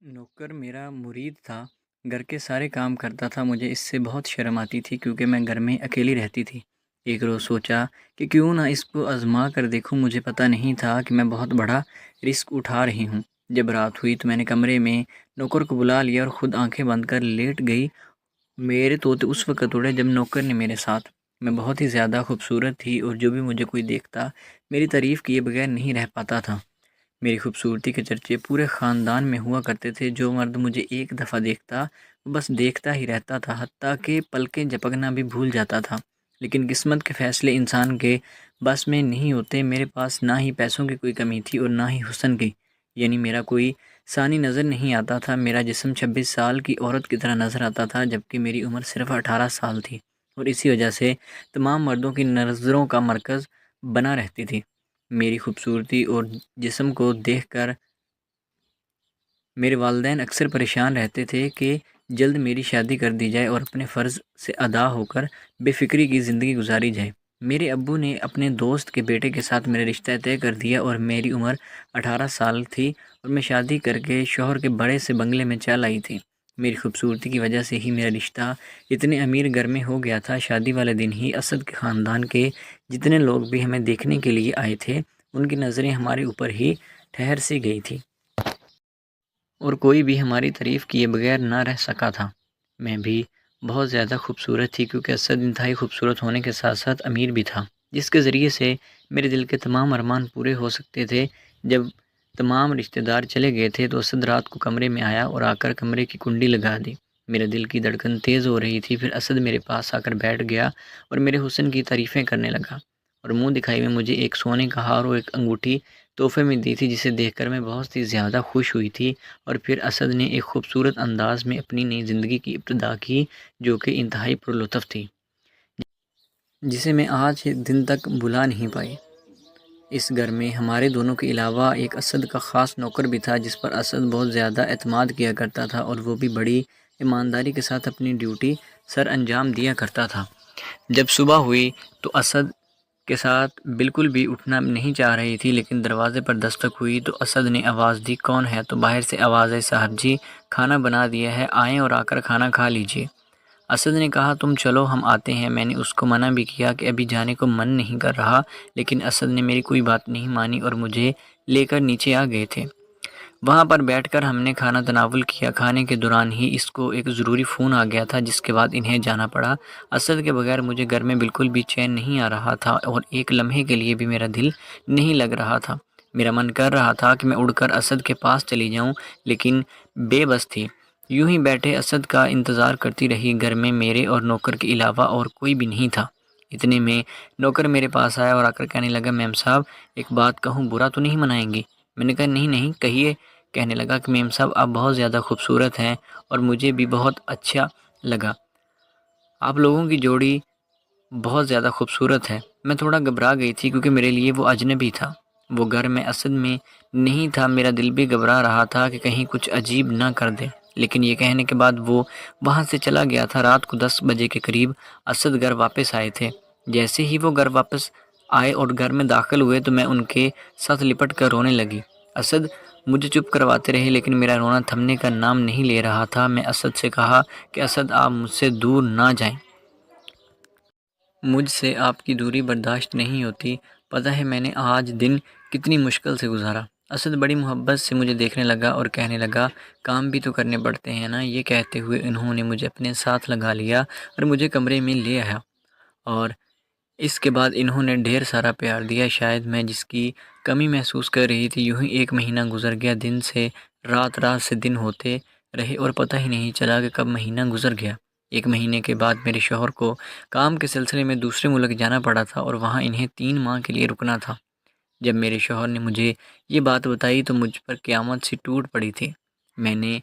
نوکر میرا مرید تھا۔ گھر کے سارے کام کرتا تھا، مجھے اس سے بہت شرم آتی تھی کیونکہ میں گھر میں اکیلی رہتی تھی۔ ایک روز سوچا کہ کیوں نہ اس کو آزما کر دیکھوں، مجھے پتہ نہیں تھا کہ میں بہت بڑا رسک اٹھا رہی ہوں۔ جب رات ہوئی تو میں نے کمرے میں نوکر کو بلا لیا اور خود آنکھیں بند کر لیٹ گئی۔ میرے طوطے اس وقت اڑے جب نوکر نے میرے ساتھ، میں بہت ہی زیادہ خوبصورت تھی اور جو بھی مجھے کوئی دیکھتا میری تعریف کیے بغیر نہیں رہ پاتا تھا۔ میری خوبصورتی کے چرچے پورے خاندان میں ہوا کرتے تھے۔ جو مرد مجھے ایک دفعہ دیکھتا وہ بس دیکھتا ہی رہتا تھا، حتیٰ کہ پلکیں جھپکنا بھی بھول جاتا تھا۔ لیکن قسمت کے فیصلے انسان کے بس میں نہیں ہوتے۔ میرے پاس نہ ہی پیسوں کی کوئی کمی تھی اور نہ ہی حسن کی، یعنی میرا کوئی ثانی نظر نہیں آتا تھا۔ میرا جسم 26 سال کی عورت کی طرح نظر آتا تھا جبکہ میری عمر صرف 18 سال تھی، اور اسی وجہ سے تمام مردوں کی نظروں کا مرکز بنا رہتی تھی۔ میری خوبصورتی اور جسم کو دیکھ کر میرے والدین اکثر پریشان رہتے تھے کہ جلد میری شادی کر دی جائے اور اپنے فرض سے ادا ہو کر بے فکری کی زندگی گزاری جائے۔ میرے ابو نے اپنے دوست کے بیٹے کے ساتھ میرا رشتہ طے کر دیا اور میری عمر 18 سال تھی اور میں شادی کر کے شوہر کے بڑے سے بنگلے میں چل آئی تھی۔ میری خوبصورتی کی وجہ سے ہی میرا رشتہ اتنے امیر گھر میں ہو گیا تھا۔ شادی والے دن ہی اسد کے خاندان کے جتنے لوگ بھی ہمیں دیکھنے کے لیے آئے تھے ان کی نظریں ہمارے اوپر ہی ٹھہر سی گئی تھی اور کوئی بھی ہماری تعریف کیے بغیر نہ رہ سکا تھا۔ میں بھی بہت زیادہ خوبصورت تھی کیونکہ اسد انتہائی خوبصورت ہونے کے ساتھ ساتھ امیر بھی تھا، جس کے ذریعے سے میرے دل کے تمام ارمان پورے ہو سکتے تھے۔ جب تمام رشتہ دار چلے گئے تھے تو اسد رات کو کمرے میں آیا اور آ کر کمرے کی کنڈی لگا دی۔ میرے دل کی دھڑکن تیز ہو رہی تھی۔ پھر اسد میرے پاس آ کر بیٹھ گیا اور میرے حسن کی تعریفیں کرنے لگا، اور منہ دکھائی میں مجھے ایک سونے کا ہار اور ایک انگوٹھی تحفے میں دی تھی جسے دیکھ کر میں بہت ہی زیادہ خوش ہوئی تھی۔ اور پھر اسد نے ایک خوبصورت انداز میں اپنی نئی زندگی کی ابتدا کی جو کہ انتہائی پرلطف تھی، جسے میں آج دن تک بھلا نہیں پائی۔ اس گھر میں ہمارے دونوں کے علاوہ ایک اسد کا خاص نوکر بھی تھا جس پر اسد بہت زیادہ اعتماد کیا کرتا تھا، اور وہ بھی بڑی ایمانداری کے ساتھ اپنی ڈیوٹی سر انجام دیا کرتا تھا۔ جب صبح ہوئی تو اسد کے ساتھ بالکل بھی اٹھنا نہیں چاہ رہی تھی، لیکن دروازے پر دستک ہوئی تو اسد نے آواز دی، کون ہے؟ تو باہر سے آواز آئی، صاحب جی کھانا بنا دیا ہے، آئیں اور آ کر کھانا کھا لیجئے۔ اسد نے کہا تم چلو ہم آتے ہیں۔ میں نے اس کو منع بھی کیا کہ ابھی جانے کو من نہیں کر رہا، لیکن اسد نے میری کوئی بات نہیں مانی اور مجھے لے کر نیچے آ گئے تھے۔ وہاں پر بیٹھ کر ہم نے کھانا تناول کیا۔ کھانے کے دوران ہی اس کو ایک ضروری فون آ گیا تھا جس کے بعد انہیں جانا پڑا۔ اسد کے بغیر مجھے گھر میں بالکل بھی چین نہیں آ رہا تھا اور ایک لمحے کے لیے بھی میرا دل نہیں لگ رہا تھا۔ میرا من کر رہا تھا کہ میں اڑ کر اسد کے پاس چلی جاؤں، لیکن بے بس تھی۔ یوں ہی بیٹھے اسد کا انتظار کرتی رہی۔ گھر میں میرے اور نوکر کے علاوہ اور کوئی بھی نہیں تھا۔ اتنے میں نوکر میرے پاس آیا اور آ کر کہنے لگا، میم صاحب ایک بات کہوں، برا تو نہیں منائیں گی؟ میں نے کہا نہیں نہیں کہیے۔ کہنے لگا کہ میم صاحب آپ بہت زیادہ خوبصورت ہیں اور مجھے بھی بہت اچھا لگا، آپ لوگوں کی جوڑی بہت زیادہ خوبصورت ہے۔ میں تھوڑا گھبرا گئی تھی کیونکہ میرے لیے وہ اجنبی تھا، وہ گھر میں اسد میں نہیں تھا۔ میرا دل بھی گھبرا رہا تھا کہ کہیں کچھ عجیب نہ کر دے، لیکن یہ کہنے کے بعد وہ وہاں سے چلا گیا تھا۔ رات کو 10 بجے کے قریب اسد گھر واپس آئے تھے۔ جیسے ہی وہ گھر واپس آئے اور گھر میں داخل ہوئے تو میں ان کے ساتھ لپٹ کر رونے لگی۔ اسد مجھے چپ کرواتے رہے لیکن میرا رونا تھمنے کا نام نہیں لے رہا تھا۔ میں اسد سے کہا کہ اسد آپ مجھ سے دور نہ جائیں، مجھ سے آپ کی دوری برداشت نہیں ہوتی۔ پتہ ہے میں نے آج دن کتنی مشکل سے گزارا۔ اسد بڑی محبت سے مجھے دیکھنے لگا اور کہنے لگا، کام بھی تو کرنے پڑتے ہیں نا۔ یہ کہتے ہوئے انہوں نے مجھے اپنے ساتھ لگا لیا اور مجھے کمرے میں لے آیا، اور اس کے بعد انہوں نے ڈھیر سارا پیار دیا۔ شاید میں جس کی کمی محسوس کر رہی تھی۔ یوں ہی ایک مہینہ گزر گیا، دن سے رات، رات سے دن ہوتے رہے اور پتہ ہی نہیں چلا کہ کب مہینہ گزر گیا۔ ایک مہینے کے بعد میرے شوہر کو کام کے سلسلے میں دوسرے ملک جانا پڑا تھا اور وہاں انہیں 3 ماہ کے لیے رکنا تھا۔ جب میرے شوہر نے مجھے یہ بات بتائی تو مجھ پر قیامت سی ٹوٹ پڑی تھی۔ میں نے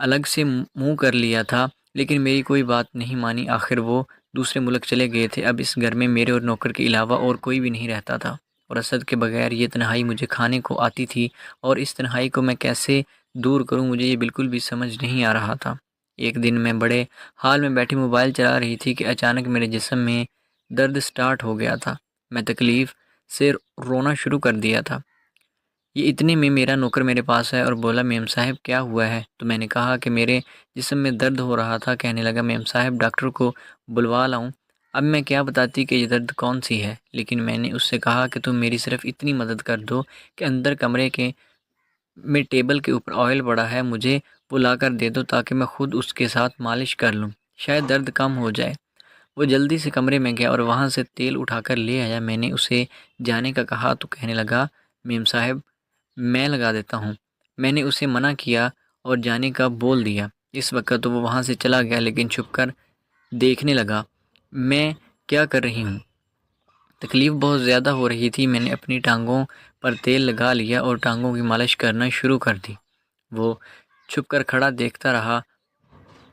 الگ سے منہ کر لیا تھا لیکن میری کوئی بات نہیں مانی۔ آخر وہ دوسرے ملک چلے گئے تھے۔ اب اس گھر میں میرے اور نوکر کے علاوہ اور کوئی بھی نہیں رہتا تھا، اور اسد کے بغیر یہ تنہائی مجھے کھانے کو آتی تھی، اور اس تنہائی کو میں کیسے دور کروں مجھے یہ بالکل بھی سمجھ نہیں آ رہا تھا۔ ایک دن میں بڑے حال میں بیٹھی موبائل چلا رہی تھی کہ اچانک میرے جسم میں درد سٹارٹ ہو گیا تھا۔ میں تکلیف سے رونا شروع کر دیا تھا۔ یہ اتنے میں میرا نوکر میرے پاس آیا اور بولا میم صاحب کیا ہوا ہے؟ تو میں نے کہا کہ میرے جسم میں درد ہو رہا تھا۔ کہنے لگا میم صاحب ڈاکٹر کو بلوا لاؤں؟ اب میں کیا بتاتی کہ یہ درد کون سی ہے، لیکن میں نے اس سے کہا کہ تم میری صرف اتنی مدد کر دو کہ اندر کمرے کے میں ٹیبل کے اوپر آئل پڑا ہے، مجھے وہ لا کر دے دو تاکہ میں خود اس کے ساتھ مالش کر لوں، شاید درد کم ہو جائے۔ وہ جلدی سے کمرے میں گیا اور وہاں سے تیل اٹھا کر لے آیا۔ میں نے اسے جانے کا کہا تو کہنے لگا میم صاحب میں لگا دیتا ہوں۔ میں نے اسے منع کیا اور جانے کا بول دیا۔ اس وقت تو وہ وہاں سے چلا گیا، لیکن چھپ کر دیکھنے لگا میں کیا کر رہی ہوں۔ تکلیف بہت زیادہ ہو رہی تھی۔ میں نے اپنی ٹانگوں پر تیل لگا لیا اور ٹانگوں کی مالش کرنا شروع کر دی۔ وہ چھپ کر کھڑا دیکھتا رہا،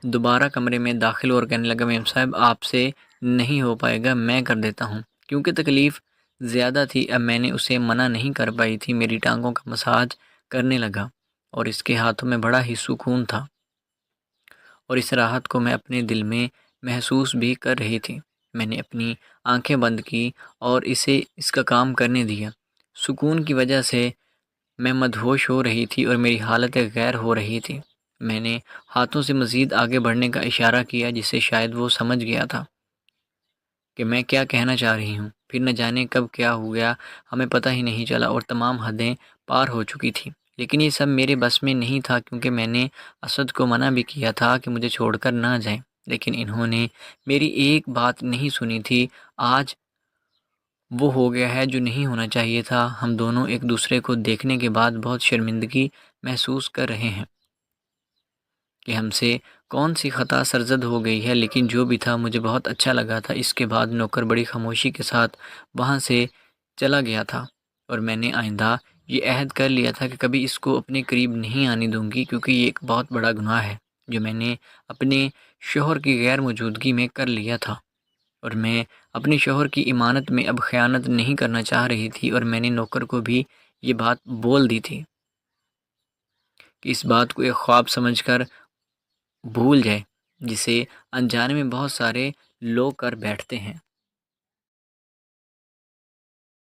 دوبارہ کمرے میں داخل اور کہنے لگا میم صاحب آپ سے نہیں ہو پائے گا، میں کر دیتا ہوں۔ کیونکہ تکلیف زیادہ تھی اب میں نے اسے منع نہیں کر پائی تھی۔ میری ٹانگوں کا مساج کرنے لگا اور اس کے ہاتھوں میں بڑا ہی سکون تھا اور اس راحت کو میں اپنے دل میں محسوس بھی کر رہی تھی۔ میں نے اپنی آنکھیں بند کی اور اسے اس کا کام کرنے دیا۔ سکون کی وجہ سے میں مدہوش ہو رہی تھی اور میری حالت غیر ہو رہی تھی۔ میں نے ہاتھوں سے مزید آگے بڑھنے کا اشارہ کیا جس سے شاید وہ سمجھ گیا تھا کہ میں کیا کہنا چاہ رہی ہوں۔ پھر نہ جانے کب کیا ہو گیا، ہمیں پتہ ہی نہیں چلا اور تمام حدیں پار ہو چکی تھی۔ لیکن یہ سب میرے بس میں نہیں تھا کیونکہ میں نے اسد کو منع بھی کیا تھا کہ مجھے چھوڑ کر نہ جائیں، لیکن انہوں نے میری ایک بات نہیں سنی تھی۔ آج وہ ہو گیا ہے جو نہیں ہونا چاہیے تھا۔ ہم دونوں ایک دوسرے کو دیکھنے کے بعد بہت شرمندگی محسوس کر رہے ہیں کہ ہم سے کون سی خطا سرزد ہو گئی ہے، لیکن جو بھی تھا مجھے بہت اچھا لگا تھا۔ اس کے بعد نوکر بڑی خاموشی کے ساتھ وہاں سے چلا گیا تھا اور میں نے آئندہ یہ عہد کر لیا تھا کہ کبھی اس کو اپنے قریب نہیں آنے دوں گی، کیونکہ یہ ایک بہت بڑا گناہ ہے جو میں نے اپنے شوہر کی غیر موجودگی میں کر لیا تھا، اور میں اپنے شوہر کی امانت میں اب خیانت نہیں کرنا چاہ رہی تھی۔ اور میں نے نوکر کو بھی یہ بات بول دی تھی کہ اس بات کو ایک خواب سمجھ کر بھول جائے جسے انجانے میں بہت سارے لوگ کر بیٹھتے ہیں۔